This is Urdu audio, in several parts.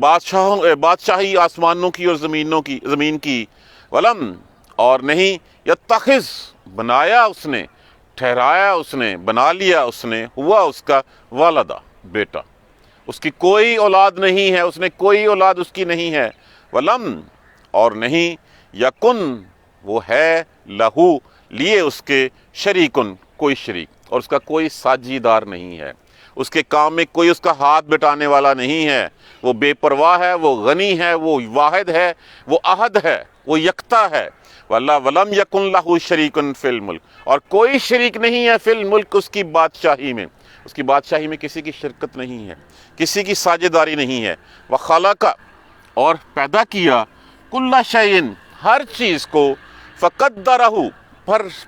بادشاہی آسمانوں کی اور زمین کی، ولم اور نہیں، یتخذ بنایا اس نے، ٹھہرایا اس نے، بنا لیا اس نے، ہوا اس کا والدہ بیٹا، اس کی کوئی اولاد نہیں ہے، اس نے کوئی اولاد اس کی نہیں ہے، ولم اور نہیں، یکن وہ ہے، لہو لیے اس کے، شریکن کوئی شریک، اور اس کا کوئی ساجی دار نہیں ہے، اس کے کام میں کوئی اس کا ہاتھ بٹانے والا نہیں ہے، وہ بے پرواہ ہے، وہ غنی ہے، وہ واحد ہے، وہ احد ہے، وہ یکتا ہے، واللہ ولم یکن لہ شریکن فی الملک، اور کوئی شریک نہیں ہے فی الملک اس کی بادشاہی میں، اس کی بادشاہی میں کسی کی شرکت نہیں ہے، کسی کی ساجداری نہیں ہے، وخلق اور پیدا کیا، کل شیء ہر چیز کو، فقدرہ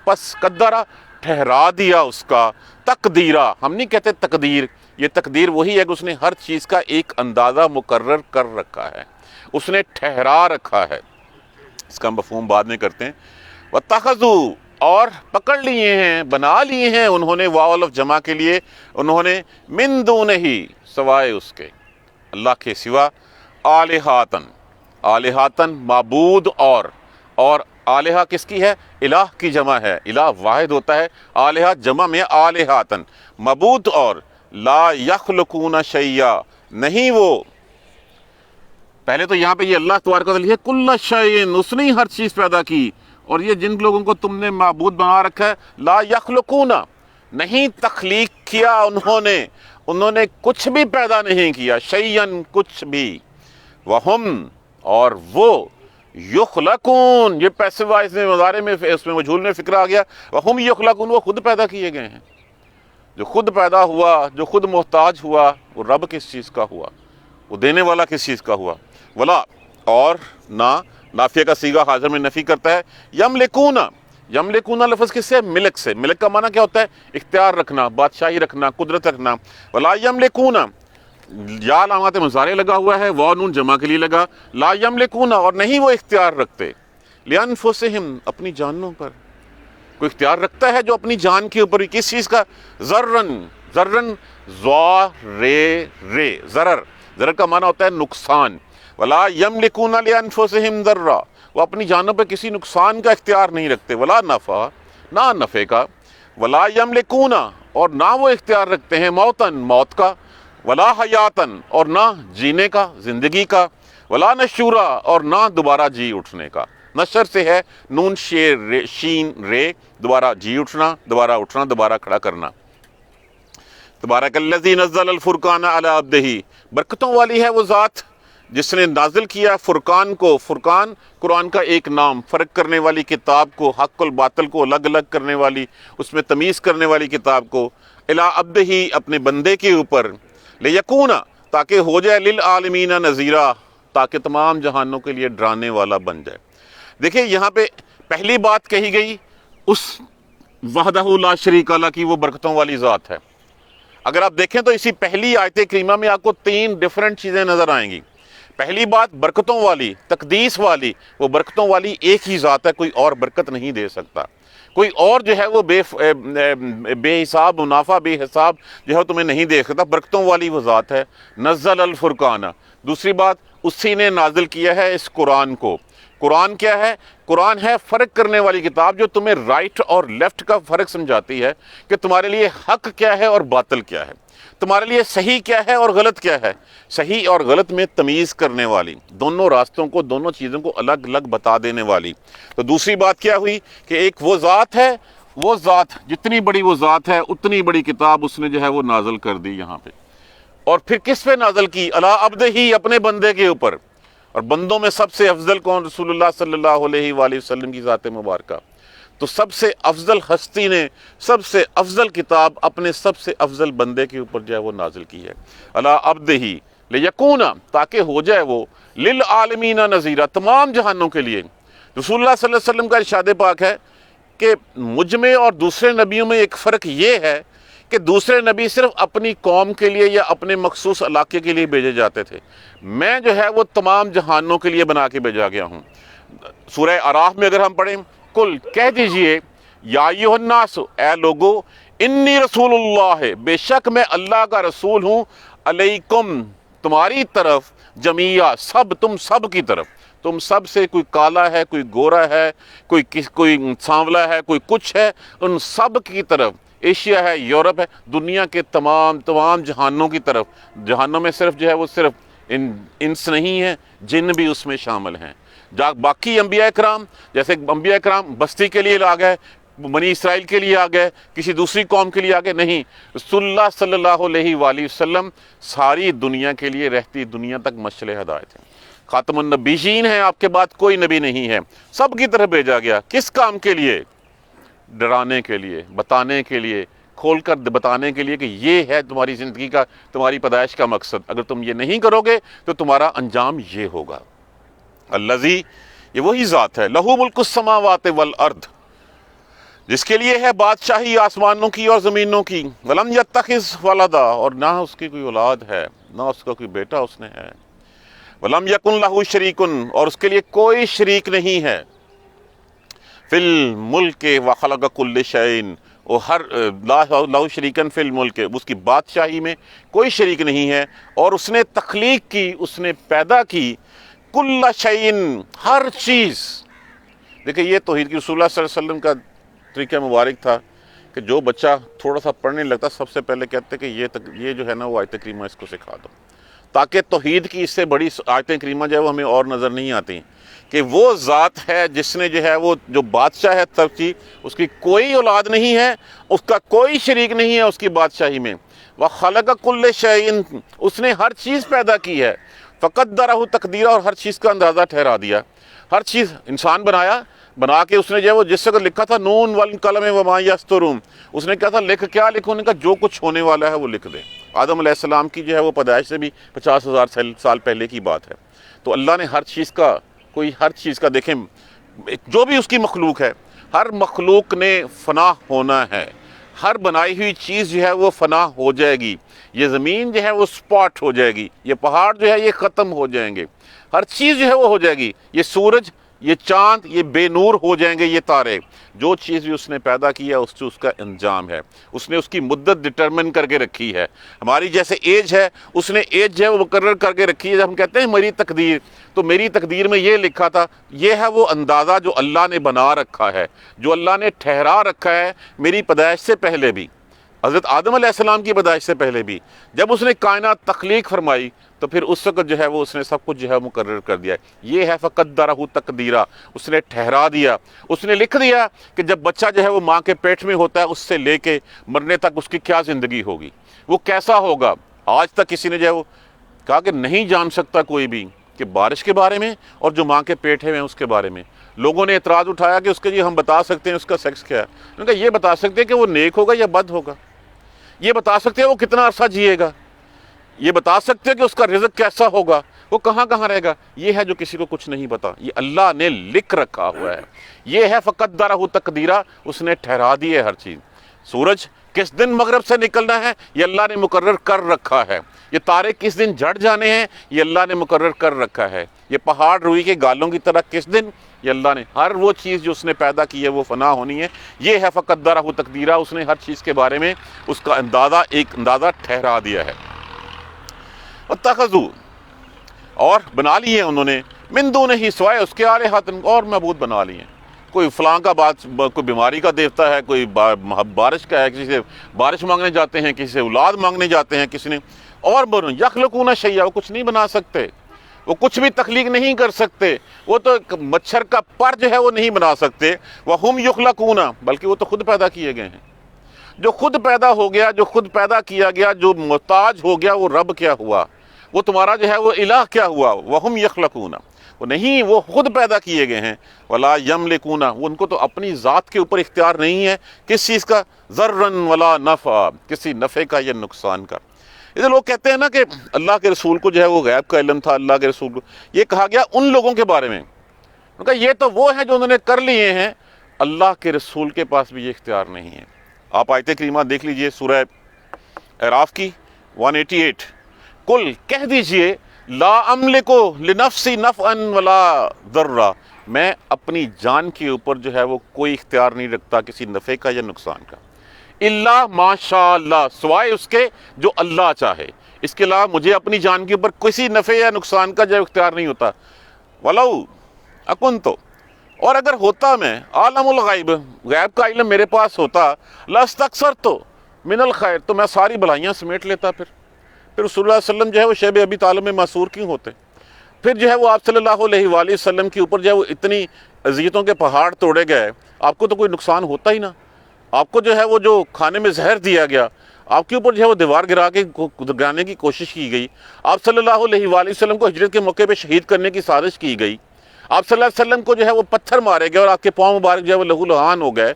پس قدرہ ٹھہرا دیا اس کا، تقدیرہ ہم نہیں کہتے تقدیر، یہ تقدیر وہی ہے کہ اس نے ہر چیز کا ایک اندازہ مقرر کر رکھا ہے، اس نے ٹھہرا رکھا ہے، اس کا مفہوم بعد میں کرتے ہیں۔ وَاتَّخَذُوا اور پکڑ لیے ہیں، بنا لیے ہیں انہوں نے، واو الف جمع کے لیے، انہوں نے، من دونہی سوائے اس کے، اللہ کے سوا، آلہاتن آلہاتن معبود، اور آلہہ کس کی ہے؟ الہ کی جمع ہے، الہ واحد ہوتا ہے، آلہہ جمع میں آلہاتن معبود، اور لا یخلقون شیئا نہیں وہ، پہلے تو یہاں پہ یہ اللہ تبارک و تعالیٰ ہے کل شیء، اس نے ہر چیز پیدا کی، اور یہ جن لوگوں کو تم نے معبود بنا رکھا ہے، لا یخلقون نہیں تخلیق کیا انہوں نے کچھ بھی پیدا نہیں کیا، شیئن کچھ بھی، وہم اور وہ، یخلقون یہ پیسو وائز میں مضارع میں اس میں مجہول میں فکر آ گیا، وہم یخلقون وہ خود پیدا کیے گئے ہیں، جو خود پیدا ہوا، جو خود محتاج ہوا، وہ رب کس چیز کا ہوا، وہ دینے والا کس چیز کا ہوا، ولا اور نہ، نافیہ کا صیغہ حاضر میں نفی کرتا ہے، یملکون لفظ کس سے؟ ملک سے، ملک کا معنی کیا ہوتا ہے؟ اختیار رکھنا، بادشاہی رکھنا، قدرت رکھنا، ولا یملکون یا علامات مضارع لگا ہوا ہے، واو نون جمع کے لیے لگا، لا یملکون اور نہیں وہ اختیار رکھتے، لانفسہم اپنی جانوں پر، کوئی اختیار رکھتا ہے جو اپنی جان کے اوپر، کس چیز کا؟ ذرن ضرر کا معنی ہوتا ہے نقصان، ولا یملکون لانفسہم ضرا وہ اپنی جانوں پہ کسی نقصان کا اختیار نہیں رکھتے، ولا نفع نہ نفع کا، ولا یملکون اور نہ وہ اختیار رکھتے ہیں، موت کا، ولا حیاتن اور نہ جینے کا، زندگی کا، ولا نشورا اور نہ دوبارہ جی اٹھنے کا، نشر سے ہے نون شین رے، دوبارہ جی اٹھنا، دوبارہ اٹھنا، دوبارہ کھڑا کرنا۔ تبارک الذی نزل الفرقان علی عبدہ برکتوں والی ہے وہ ذات جس نے نازل کیا فرقان کو، فرقان قرآن کا ایک نام، فرق کرنے والی کتاب کو، حق الباطل کو الگ الگ کرنے والی، اس میں تمیز کرنے والی کتاب کو، الی عبدہ اپنے بندے کے اوپر، لیکون تاکہ ہو جائے، للعالمین نذیرا تاکہ تمام جہانوں کے لیے ڈرانے والا بن جائے۔ دیکھیں یہاں پہ پہلی بات کہی گئی اس وحدہ لا شریک لہ کی، وہ برکتوں والی ذات ہے۔ اگر آپ دیکھیں تو اسی پہلی آیت کریمہ میں آپ کو 3 ڈیفرنٹ چیزیں نظر آئیں گی۔ پہلی بات برکتوں والی، تقدیس والی، وہ برکتوں والی ایک ہی ذات ہے، کوئی اور برکت نہیں دے سکتا، کوئی اور جو ہے وہ بے حساب منافع، بے حساب جو ہے تمہیں نہیں دے سکتا، برکتوں والی وہ ذات ہے۔ نزل الفرقان، دوسری بات اسی نے نازل کیا ہے اس قرآن کو۔ قرآن کیا ہے؟ قرآن ہے فرق کرنے والی کتاب جو تمہیں رائٹ اور لیفٹ کا فرق سمجھاتی ہے کہ تمہارے لیے حق کیا ہے اور باطل کیا ہے، تمہارے لیے صحیح کیا ہے اور غلط کیا ہے، صحیح اور غلط میں تمیز کرنے والی، دونوں راستوں کو، دونوں چیزوں کو الگ الگ بتا دینے والی۔ تو دوسری بات کیا ہوئی کہ ایک وہ ذات ہے، وہ ذات جتنی بڑی وہ ذات ہے اتنی بڑی کتاب اس نے جو ہے وہ نازل کر دی یہاں پہ، اور پھر کس پہ نازل کی؟ علی عبدہ اپنے بندے کے اوپر، اور بندوں میں سب سے افضل کون؟ رسول اللہ صلی اللہ علیہ وآلہ وسلم کی ذات مبارکہ۔ تو سب سے افضل ہستی نے سب سے افضل کتاب اپنے سب سے افضل بندے کے اوپر جو ہے وہ نازل کی ہے، علی عبدہ لیکون تاکہ ہو جائے وہ، للعالمین نذیرا تمام جہانوں کے لیے۔ رسول اللہ صلی اللہ علیہ وسلم کا ارشاد پاک ہے کہ مجھ میں اور دوسرے نبیوں میں ایک فرق یہ ہے کہ دوسرے نبی صرف اپنی قوم کے لیے یا اپنے مخصوص علاقے کے لیے بھیجے جاتے تھے، میں جو ہے وہ تمام جہانوں کے لیے بنا کے بھیجا گیا ہوں۔ سورہ اعراف میں اگر ہم پڑھیں، کل کہہ دیجئے، یا ایھا الناس اے لوگو، انی رسول اللہ بے شک میں اللہ کا رسول ہوں، علیکم تمہاری طرف، جمیع سب، تم سب کی طرف، تم سب سے کوئی کالا ہے، کوئی گورا ہے، کوئی سانولا ہے، کوئی کچھ ہے، ان سب کی طرف، ایشیا ہے، یورپ ہے، دنیا کے تمام جہانوں کی طرف. جہانوں میں صرف جو ہے وہ صرف انس نہیں ہے، جن بھی اس میں شامل ہیں. باقی انبیاء کرام، جیسے انبیاء کرام بستی کے لیے آ گئے، بنی اسرائیل کے لیے آ گئے، کسی دوسری قوم کے لیے آ گئے، نہیں، رسول اللہ صلی اللہ علیہ وآلہ وسلم ساری دنیا کے لیے، رہتی دنیا تک مشعل ہدایت ہیں. خاتم النبیین ہیں، آپ کے بعد کوئی نبی نہیں ہے، سب کی طرف بھیجا گیا. کس کام کے لیے؟ ڈرانے کے لیے، بتانے کے لیے، کھول کر بتانے کے لیے کہ یہ ہے تمہاری زندگی کا، تمہاری پیدائش کا مقصد. اگر تم یہ نہیں کرو گے تو تمہارا انجام یہ ہوگا. الذی، یہ وہی ذات ہے، لہو ملک السماوات والارض، جس کے لیے ہے بادشاہی آسمانوں کی اور زمینوں کی. ولم یتخذ ولدا، اور نہ اس کی کوئی اولاد ہے، نہ اس کا کوئی بیٹا اس نے ہے. ولم یکن لہ شریک، اور اس کے لیے کوئی شریک نہیں ہے. فی الملک وخلق کل شیء، اور ہر لہ شریکن فی الملک، اس کی بادشاہی میں کوئی شریک نہیں ہے، اور اس نے تخلیق کی، اس نے پیدا کی، کل شیء، ہر چیز. دیکھیں یہ توحید کی رسول اللہ صلی اللہ علیہ وسلم کا طریقہ مبارک تھا کہ جو بچہ تھوڑا سا پڑھنے لگتا سب سے پہلے کہتے کہ یہ جو ہے نا وہ آیت کریمہ اس کو سکھا دو، تاکہ توحید کی اس سے بڑی آیت کریمہ جو ہے وہ ہمیں اور نظر نہیں آتی کہ وہ ذات ہے جس نے جو ہے وہ جو بادشاہ ہے سب کی، اس کی کوئی اولاد نہیں ہے، اس کا کوئی شریک نہیں ہے اس کی بادشاہی میں. وَخَلَقَ كُلَّ شَيْءٍ، اس نے ہر چیز پیدا کی ہے. فَقَدَّرَهُ تَقْدِيرًا، اور ہر چیز کا اندازہ ٹھہرا دیا. ہر چیز انسان بنا کے اس نے جو ہے وہ جس سے لکھا تھا نون والقلم وما یسطرون، اس نے کہا تھا لکھ کیا لکھوں نے کہا جو کچھ ہونے والا ہے وہ لکھ دے. آدم علیہ السلام کی جو ہے وہ پیدائش سے بھی 50,000 سال پہلے کی بات ہے. تو اللہ نے ہر چیز کا دیکھیں جو بھی اس کی مخلوق ہے، ہر مخلوق نے فنا ہونا ہے. ہر بنائی ہوئی چیز جو ہے وہ فنا ہو جائے گی. یہ زمین جو ہے وہ سپاٹ ہو جائے گی، یہ پہاڑ جو ہے یہ ختم ہو جائیں گے، ہر چیز جو ہے وہ ہو جائے گی. یہ سورج، یہ چاند، یہ بے نور ہو جائیں گے، یہ تارے. جو چیز بھی اس نے پیدا کیا اس کا انجام ہے. اس نے اس کی مدت ڈٹرمن کر کے رکھی ہے. ہماری جیسے ایج ہے، اس نے ایج جو ہے وہ مقرر کر کے رکھی ہے. جب ہم کہتے ہیں میری تقدیر، تو میری تقدیر میں یہ لکھا تھا، یہ ہے وہ اندازہ جو اللہ نے بنا رکھا ہے، جو اللہ نے ٹھہرا رکھا ہے میری پیدائش سے پہلے بھی، حضرت آدم علیہ السلام کی پیدائش سے پہلے بھی. جب اس نے کائنات تخلیق فرمائی تو پھر اس وقت جو ہے وہ اس نے سب کچھ جو ہے مقرر کر دیا. یہ ہے فقدرہ تقدیرا، اس نے ٹھہرا دیا، اس نے لکھ دیا کہ جب بچہ جو ہے وہ ماں کے پیٹ میں ہوتا ہے اس سے لے کے مرنے تک اس کی کیا زندگی ہوگی، وہ کیسا ہوگا. آج تک کسی نے جو ہے وہ کہا کہ نہیں جان سکتا کوئی بھی کہ بارش کے بارے میں اور جو ماں کے پیٹ ہے اس کے بارے میں. لوگوں نے اعتراض اٹھایا کہ اس کے ہم بتا سکتے ہیں اس کا سیکس کیا ہے. انہوں نے کہا یہ بتا سکتے ہیں کہ وہ نیک ہوگا یا بد ہوگا، یہ بتا سکتے ہیں وہ کتنا عرصہ جیے گا، یہ بتا سکتے ہیں کہ اس کا رزق کیسا ہوگا، وہ کہاں رہے گا. یہ ہے جو کسی کو کچھ نہیں پتا، یہ اللہ نے لکھ رکھا ہوا ہے. یہ ہے فقدرہ تقدیرا، اس نے ٹھہرا دی ہے ہر چیز. سورج کس دن مغرب سے نکلنا ہے یہ اللہ نے مقرر کر رکھا ہے. یہ تارے کس دن جھڑ جانے ہیں یہ اللہ نے مقرر کر رکھا ہے. یہ پہاڑ روئی کے گالوں کی طرح کس دن، یہ اللہ نے ہر وہ چیز جو اس نے پیدا کی ہے وہ فنا ہونی ہے. یہ ہے فقدرہ تقدیرا، اس نے ہر چیز کے بارے میں اس کا ایک اندازہ ٹھہرا دیا ہے. واتخذوا، اور بنا لیے انہوں نے، من دونہ سوائے اس کے آلہۃ، اور معبود بنا لیے. کوئی فلاں کا کوئی بیماری کا دیوتا ہے، کوئی بارش کا ہے، کسی سے بارش مانگنے جاتے ہیں، کسی سے اولاد مانگنے جاتے ہیں، کسی نے اور یخلقون شیئا، وہ کچھ نہیں بنا سکتے، وہ کچھ بھی تخلیق نہیں کر سکتے. وہ تو مچھر کا پر جو ہے وہ نہیں بنا سکتے. وہم یخلقون، بلکہ وہ تو خود پیدا کیے گئے ہیں. جو خود پیدا ہو گیا، جو خود پیدا کیا گیا، جو محتاج ہو گیا، وہ رب کیا ہوا، وہ تمہارا جو ہے وہ الہ کیا ہوا. وہم یخلقون، وہ نہیں، وہ خود پیدا کیے گئے ہیں. ولا یملکون، وہ ان کو تو اپنی ذات کے اوپر اختیار نہیں ہے کس چیز کا، ذرن ولا نفع، کسی نفع کا یا نقصان کا. یہ لوگ کہتے ہیں نا کہ اللہ کے رسول کو جو ہے وہ غیب کا علم تھا. اللہ کے رسول کو یہ کہا گیا ان لوگوں کے بارے میں، کہا یہ تو وہ ہیں جو انہوں نے کر لیے ہیں، اللہ کے رسول کے پاس بھی یہ اختیار نہیں ہے. آپ آیت کریمہ دیکھ لیجئے سورہ اعراف کی 188. کل، کہہ دیجئے، لا املکو لنفسی نفعا ولا ضرا، میں اپنی جان کے اوپر جو ہے وہ کوئی اختیار نہیں رکھتا کسی نفع کا یا نقصان کا. الا ما شاء اللہ، سوائے اس کے جو اللہ چاہے. اس کے علاوہ مجھے اپنی جان کے اوپر کسی نفع یا نقصان کا جو اختیار نہیں ہوتا. وَلَوْ أَكُنْتُ، اور اگر ہوتا میں عالم الغیب، غیب کا علم میرے پاس ہوتا، لَاسْتَكْثَرْتُ مِنَ الْخَيْرِ، تو میں ساری بھلائیاں سمیٹ لیتا. پھر رسول اللہ علیہ وسلم جو ہے وہ شیب ابی طالب میں معصور کیوں ہوتے؟ پھر جو ہے وہ آپ صلی اللہ علیہ وآلہ وسلم کے اوپر جو ہے وہ اتنی اذیتوں کے پہاڑ توڑے گئے، آپ کو تو کوئی نقصان ہوتا ہی نہ. آپ کو جو ہے وہ جو کھانے میں زہر دیا گیا، آپ کے اوپر جو ہے وہ دیوار گرانے کی کوشش کی گئی، آپ صلی اللہ علیہ وآلہ وسلم کو ہجرت کے موقع پہ شہید کرنے کی سازش کی گئی، آپ صلی اللہ علیہ وسلم کو جو ہے وہ پتھر مارے گئے اور آپ کے پاؤں مبارک جو ہے وہ لہو لہان ہو گئے.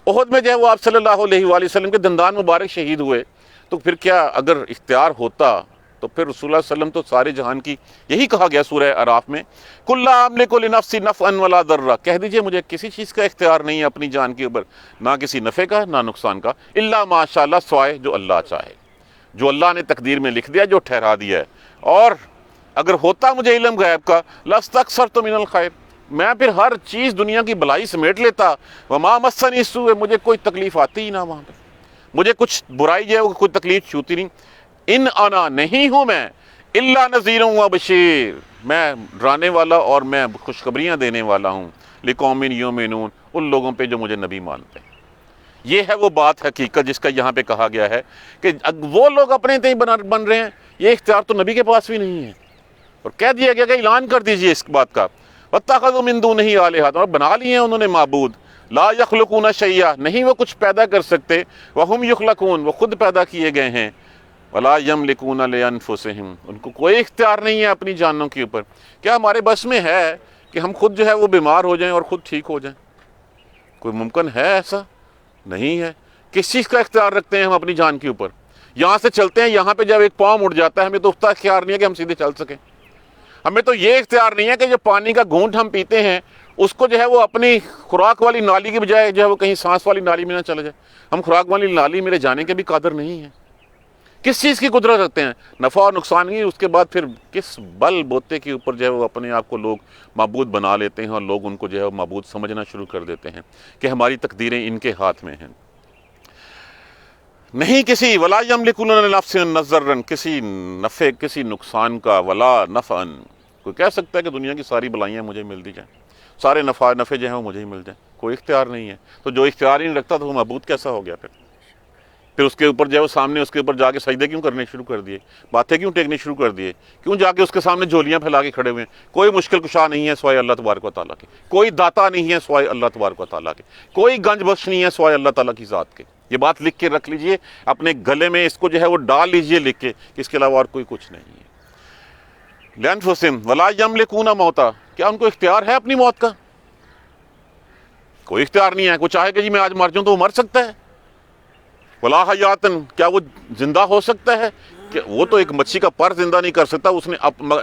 احد میں جو ہے وہ آپ صلی اللہ علیہ وآلہ وسلم کے دندان مبارک شہید ہوئے. تو پھر کیا اگر اختیار ہوتا تو پھر رسول اللہ صلی اللہ علیہ وسلم تو سارے جہان کی، یہی کہا گیا سورہ اعراف میں، قُل لَا أَمْلِكُ لِنَفْسِي نَفْعًا وَلَا ضَرًّا، کہہ دیجئے مجھے کسی چیز کا اختیار نہیں ہے اپنی جان کے اوپر، نہ کسی نفع کا نہ نقصان کا، الا ما شاء اللہ، سوائے جو اللہ چاہے، جو اللہ نے تقدیر میں لکھ دیا، جو ٹھہرا دیا ہے. اور اگر ہوتا مجھے علم غیب کا، لَاسْتَكْثَرْتُ مِنَ الْخَيْرِ، میں پھر ہر چیز دنیا کی بلائی سمیٹ لیتا. وَمَا مَسَّنِي السُّوءُ، مجھے کوئی تکلیف آتی ہی نہ وہاں پہ، مجھے کچھ برائی جو ہے وہ کوئی تکلیف چھوتی نہیں. ان انا، نہیں ہوں میں، الا نذیر و بشیر، میں ڈرانے والا اور میں خوشخبریاں دینے والا ہوں، لقوم یؤمنون، ان لوگوں پہ جو مجھے نبی مانتے ہیں. یہ ہے وہ بات حقیقت جس کا یہاں پہ کہا گیا ہے کہ وہ لوگ اپنے تئیں بن رہے ہیں، یہ اختیار تو نبی کے پاس بھی نہیں ہے. اور کہہ دیا گیا کہ اعلان کر دیجئے اس بات کا، وَاتَّخَذُوا مِن دُونِهِ آلِهَةً، اور بنا لیے ہیں انہوں نے معبود، لا يخلقون شيئا، نہیں وہ کچھ پیدا کر سکتے، وَهُمْ يخلقون، وہ خود پیدا کیے گئے ہیں، وَلَا يَمْلِكُونَ لِأَنفُسِهِمْ، ان کو کوئی اختیار نہیں ہے اپنی جانوں کے اوپر. کیا ہمارے بس میں ہے کہ ہم خود جو ہے وہ بیمار ہو جائیں اور خود ٹھیک ہو جائیں؟ کوئی ممکن ہے ایسا؟ نہیں ہے. کس چیز کا اختیار رکھتے ہیں ہم اپنی جان کے اوپر؟ یہاں سے چلتے ہیں، یہاں پہ جب ایک پاؤں اڑ جاتا ہے، ہمیں تو اتنا اختیار نہیں ہے کہ ہم سیدھے چل سکیں. ہمیں تو یہ اختیار نہیں ہے کہ جو پانی کا گھونٹ ہم پیتے ہیں اس کو جو ہے وہ اپنی خوراک والی نالی کی بجائے جو ہے وہ کہیں سانس والی نالی میں نہ چلا جائے. ہم خوراک والی نالی میں لے جانے کے بھی قادر نہیں ہیں. کس چیز کی قدرت رکھتے ہیں؟ نفع اور نقصان کی. اس کے بعد پھر کس بل بوتے کے اوپر جو ہے وہ اپنے آپ کو لوگ معبود بنا لیتے ہیں اور لوگ ان کو جو ہے وہ معبود سمجھنا شروع کر دیتے ہیں کہ ہماری تقدیریں ان کے ہاتھ میں ہیں. نہیں کسی، ولا یملکون لنفسهم ضرا، کسی نفع کسی نقصان کا، ولا نفعا، کوئی کہہ سکتا ہے کہ دنیا کی ساری بلائیاں مجھے مل دی جائیں، سارے نفع جو ہیں وہ مجھے ہی مل جائیں؟ کوئی اختیار نہیں ہے. تو جو اختیار ہی نہیں رکھتا تو وہ معبود کیسا ہو گیا؟ پھر اس کے اوپر جو ہے وہ سامنے اس کے اوپر جا کے سجدے کیوں کرنے شروع کر دیے، باتیں کیوں ٹیکنے شروع کر دیے، کیوں جا کے اس کے سامنے جھولیاں پھیلا کے کھڑے ہوئے ہیں؟ کوئی مشکل کشا نہیں ہے سوائے اللہ تبارک و تعالیٰ کے، کوئی داتا نہیں ہے سوائے اللہ تبارک و تعالیٰ کے، کوئی گنج بخش نہیں ہے سوائے اللہ تعالیٰ کی ذات کے. یہ بات لکھ کے رکھ لیجئے اپنے گلے میں، اس کو جو ہے وہ ڈال لیجئے لکھ کے کہ اس کے علاوہ اور کوئی کچھ نہیں ہے. لِأَنفُسِهِمْ وَلَا يَمْلِكُونَ مَوْتًا، کیا ان کو اختیار ہے اپنی موت کا؟ کوئی اختیار نہیں ہے. کوئی چاہے کہ جی میں آج مر جاؤں تو وہ مر سکتا ہے. وَلَا حَيَاتًا، کیا وہ زندہ ہو سکتا ہے؟ کہ وہ تو ایک مچھی کا پر زندہ نہیں کر سکتا، اس نے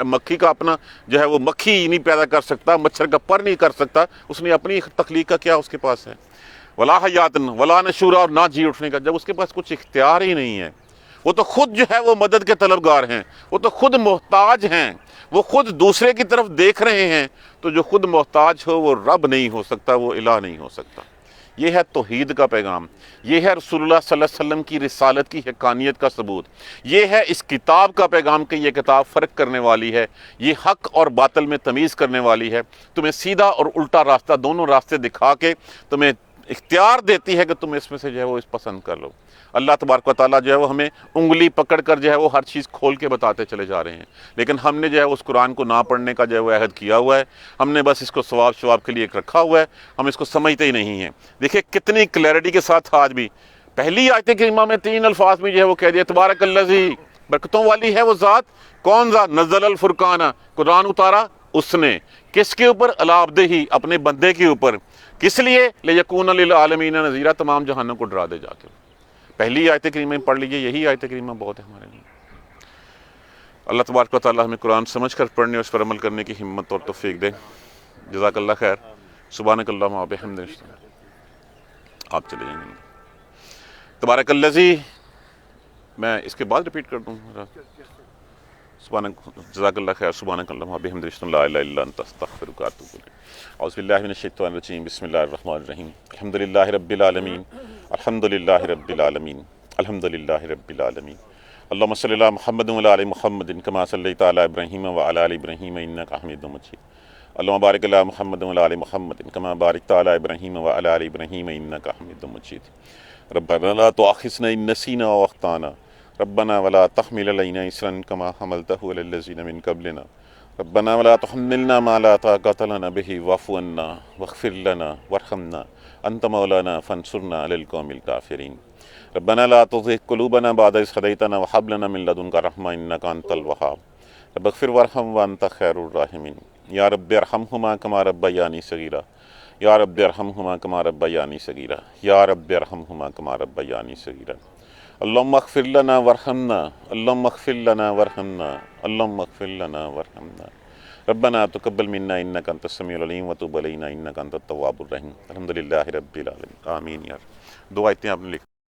مکھی کا اپنا جو ہے وہ مکھی نہیں پیدا کر سکتا، مچھر کا پر نہیں کر سکتا، اس نے اپنی تخلیق کا کیا اس کے پاس ہے؟ وَلَا حَيَاتًا وَلَا نَشُورًا، اور نہ جی اٹھنے کا. جب اس کے پاس کچھ اختیار ہی نہیں ہے، وہ تو خود جو ہے وہ مدد کے طلبگار ہیں، وہ تو خود محتاج ہیں، وہ خود دوسرے کی طرف دیکھ رہے ہیں. تو جو خود محتاج ہو وہ رب نہیں ہو سکتا، وہ الہ نہیں ہو سکتا. یہ ہے توحید کا پیغام، یہ ہے رسول اللہ صلی اللہ علیہ وسلم کی رسالت کی حقانیت کا ثبوت، یہ ہے اس کتاب کا پیغام کہ یہ کتاب فرق کرنے والی ہے، یہ حق اور باطل میں تمیز کرنے والی ہے، تمہیں سیدھا اور الٹا راستہ، دونوں راستے دکھا کے تمہیں اختیار دیتی ہے کہ تم اس میں سے جو ہے وہ اس پسند کر لو. اللہ تبارک و تعالیٰ جو ہے وہ ہمیں انگلی پکڑ کر جو ہے وہ ہر چیز کھول کے بتاتے چلے جا رہے ہیں، لیکن ہم نے جو ہے اس قرآن کو نہ پڑھنے کا جو ہے وہ عہد کیا ہوا ہے. ہم نے بس اس کو ثواب شواب کے لیے ایک رکھا ہوا ہے، ہم اس کو سمجھتے ہی نہیں ہیں. دیکھیں کتنی کلیئرٹی کے ساتھ آج بھی پہلی آیت کریمہ میں 3 الفاظ میں جو ہے وہ کہہ دیا، تبارک الذی، برکتوں والی ہے وہ ذات. کون ذات؟ نزل الفرقان، قرآن اتارا اس نے. کس کے اوپر؟ علی عبدہ، اپنے بندے کے اوپر. کس لیے؟ لیکون للعالمین نذیرا، تمام جہانوں کو ڈرا دے جا کے. پہلی آیت کریمہ پڑھ لیجئے، یہی آیت کریمہ بہت ہے ہمارے لیے. اللہ تبارک و تعالیٰ ہمیں قرآن سمجھ کر پڑھنے اور اس پر عمل کرنے کی ہمت اور توفیق دے. جزاک اللہ خیر. سبحانک اللہم و بحمدک. آپ چلے جائیں گے. تبارک الذی، میں اس کے بعد ریپیٹ کر دوں. سبحانک، جزاک اللہ خیر. سبحانک اللہم و بحمدک، لا الہ الا انت، استغفرک و اتوب الیک. اعوذ باللہ من الشیطان الرجیم. بسم اللہ الرحمن الرحیم. الحمدللہ رب العالمین، الحمدللہ رب العالمین، الحمدللہ رب العالمین، اللهم صل علی محمد وعلی آل محمد کما صلیت علی ابراہیم وعلی آل ابراہیم انک حمید مجید اللهم بارک علی محمد وعلی آل محمد کما بارکت علی ابراہیم وعلی آل ابراہیم انک حمید مجید ربنا لا تؤاخذنا ان نسینا واخطانا ربنا ولا تحمل علینا اصرا کما حملته علی الذین من قبلنا ربنا ولا تحملنا ما لا طاقة لنا به واعف عنا واغفر لنا وارحمنا انت مولانا فانصرنا على القوم الكافرين ربنا لا تزغ قلوبنا بعد إذ هديتنا وهب لنا من لدنك رحمة إنك أنت الوهاب رب اغفر وارحم وأنت خير الراحمين يا رب ارحمهما كما ربياني صغيرا يا رب ارحمهما كما ربياني صغيرا يا رب ارحمهما كما ربياني صغيرا اللهم اغفر لنا وارحمنا اللهم اغفر لنا وارحمنا اللهم اغفر لنا وارحمنا ربنا تقبل منا إنك أنت السميع العليم وتب علينا إنك أنت التواب الرحيم الحمد لله رب العالمين آمين. یار دو آیتیں آپ نے لکھ